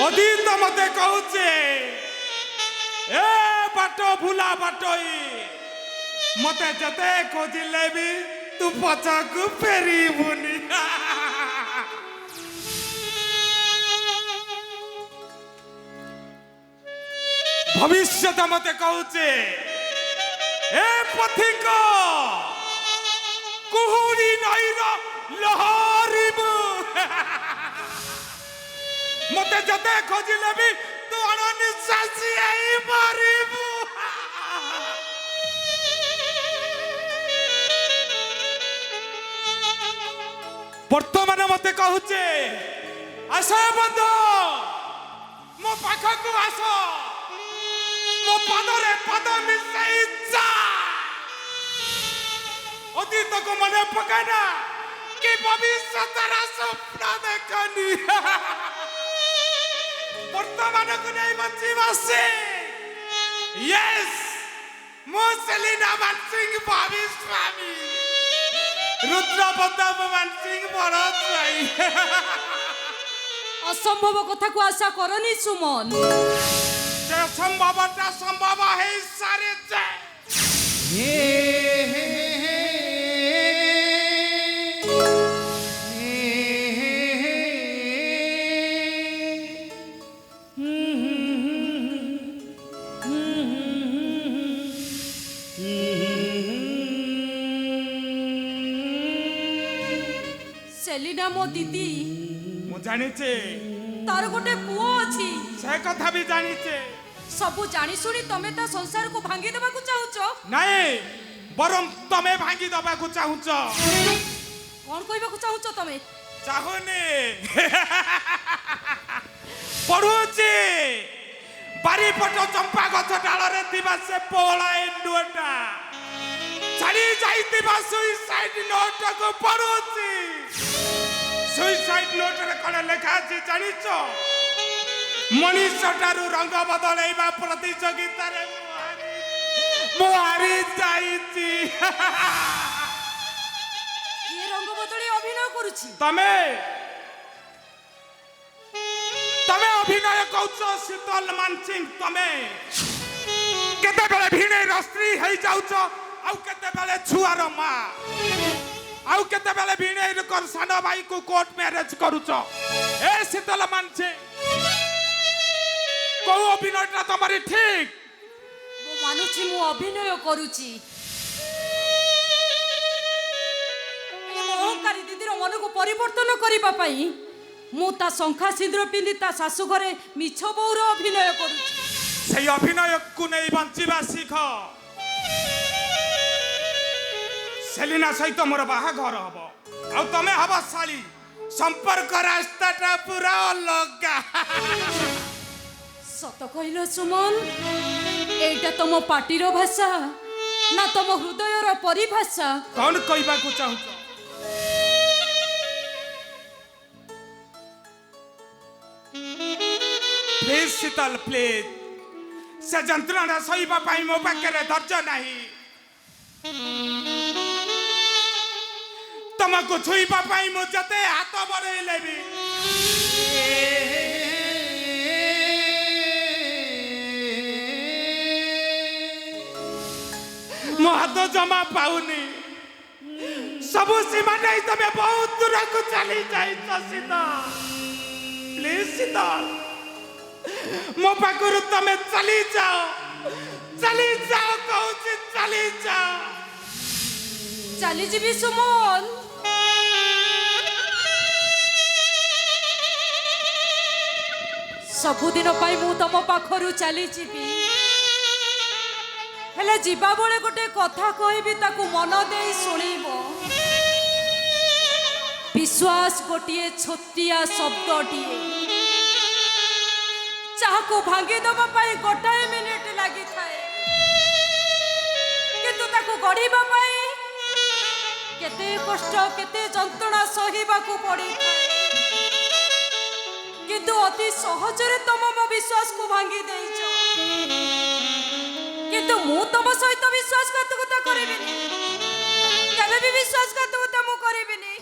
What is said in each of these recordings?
অতীত মতে কହୁছে এ বাট ভুলা বাটই মতে যেতে খোঁজিলে বি তু পছকু ফেরিবুনি। ভবিষ্যৎ মতে কହୁছে এ পথিক কুহুড়ি নইর লহরিবু মতে যেতে খোঁজিলে বি তু অনিশ্বাসী এই মরিবু। বর্তমানে মতে কହୁছে আস বন্ধু মো পাখকু আস মো পাদরে পাদ মিশাই যা অতীতକୁ মনে পকানা কি ভবিষ্যতের স্বপ্ন দেখনি বর্তমানକୁ নেই বঞ্চিবাসী। ইয়েস মো সেলিনা মানসিং ভবিষ্যামি রুদ্র প্রতাপ মানসিং ভরত রাই। অসম্ভব কথাକୁ আশা করনি সুমন। যে সম্ভবটা সম্ভব হয়ে সারিছে। সেলিনা মো দিদি মু জানিছে তার গোটে পুଅ ଅଛି। সে কথা বি জানিছে। ସବୁ জানি শুনি তমে তা সংসারକୁ ভাঙ্গি দেବାକୁ চাହୁଛ। নাই বরং তুমি ভাঙ্গি দেବାକୁ চাহুছ। কোন কইବାକୁ চাହୁଛ তমে? চাহুনি পড়ুছি বারিপট চম্পা গছ ডালরে থিবা সে পোলা এন্ডুটা ছাড়ি যাইতিবা সুইসাইড নোটକୁ পড়ুছি। সুইসাইড নোটরে কোন লেখা আছে জানিছ? মনীষটারু রঙ বদলাইবা প্রতিযোগিতারে মু হারি যাইছি। কিଏ রঙ বদলি অভিনয় କରୁଛି? তমে তমে অভিনয় করছ শীতল মানসিং। তমে কেতেবেলে ভিণের স্ত্রী হয়ে যাউছ আউ কেতেবেলে ছুয়ার মা আউ কেতেবেলে ভিণের সান ভাই কু কোর্ট ম্যারেজ করুছ। এ শীতল মানসিং কৌ অভিনয়টা তোমার ঠিক? ମୁଁ ମାନୁଛି ମୁଁ ଅଭିନୟ କରୁଛି। ଅହଙ୍କାରୀ ଦିଦିର ମନକୁ ପରିବର୍ତ୍ତନ କରିବା ପାଇଁ ମୁଁ ତା ଶଙ୍ଖା ସିନ୍ଦୁର ପିନ୍ଧି ତା ଶାଶୁ ଘରେ ମିଛ ବୋଉର ଅଭିନୟ କରୁଛି। সেই অভিনয়কু নেই বঞ্চিবা শিখ। সেলিনা সহিত মোর বাহাঘর হব আউ তুমি হব শালী। সম্পর্ক রাস্তাটা পুরা অলগা। সত কহিল সুমন, এইটা তম পাটির ভাষা না তম হৃদয়র পরিভাষা? কোন কইবাকু চাহুছ? প্লিজ শীতল প্লিজ। সে যন্ত্রণা সহিবা পাই মো পাখে ধৈর্য নাহি। তোমাকে ছুইবা পাই মো যেতে হাত বড়াইলে বি মো হাত জমা পাউনি। সবু সীমা নেই তুমি বহুত দূরকু চালি যাইছ শীতল। প্লিজ শীতল মো পাখরু তুমি চালি যাও কହୁছি চালি যাও। চালি যাবি সুমন? ସବୁଦିନ ପାଇଁ ମୁଁ ତମ ପାଖରୁ ଚାଲିଯିବି। ହେଲେ ଯିବା ବେଳେ ଗୋଟେ କଥା କହିବି, ତାକୁ ମନ ଦେଇ ଶୁଣିବ। ବିଶ୍ୱାସ ଗୋଟିଏ ଛୋଟିଆ ଶବ୍ଦଟିଏ, ଯାହାକୁ ଭାଙ୍ଗି ଦେବା ପାଇଁ ଗୋଟାଏ ମିନିଟ ଲାଗିଥାଏ, କିନ୍ତୁ ତାକୁ ଗଢ଼ିବା ପାଇଁ କେତେ କଷ୍ଟ କେତେ ଯନ୍ତ୍ରଣା ସହିବାକୁ ପଡ଼ିଥାଏ। কিন্তু অতি সহজরে তুমি মো বিশ্বাসକୁ ভাঙ্গি ଦେଇଛ। কিন্তু ମୁଁ ତମ ସହିତ ବିଶ୍ୱାସଘାତକତା କରିବିନି, କେବେ ବି ବିଶ୍ୱାସଘାତକତା ମୁଁ କରିବିନି।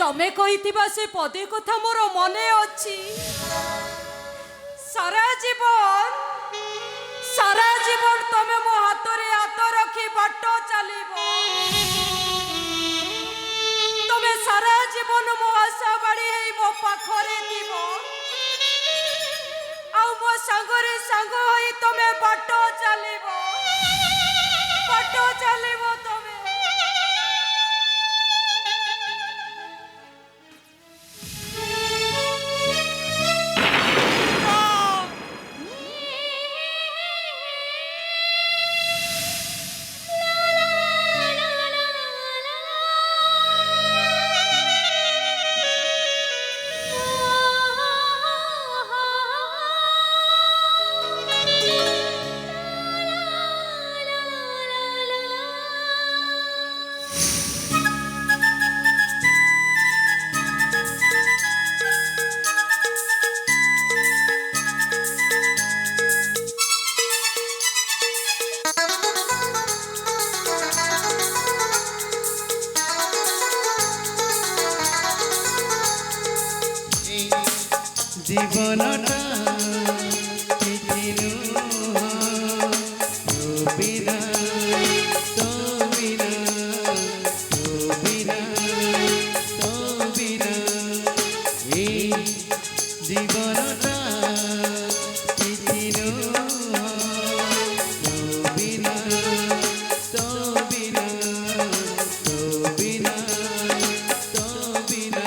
ତମେ କହିଥିବା ସେ ପଦେ କଥା ମୋର ମନେ ଅଛି। ସାରା ଜୀବନ ତମେ ମୋ ହାତରେ ହାତ ରଖି ବାଟ ଚାଲିବ। ତମେ ସାରା ଜୀବନ ମୋ ଆଶା ବାଡ଼ି ହେଇ ମୋ ପାଖରେ ଥିବ। ଆଉ ମୋ ସାଙ୍ଗରେ ସାଙ୍ଗ ହୋଇ ତମେ ବାଟ ଚାଲିବ ତମେ। জীবনটা কিছু বিনা তো বিনা তো বিনা তো বিনা এই জীবনটা কিছু বিনা তো বিনা তো বিনা তো বিনা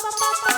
ପା ପା ପା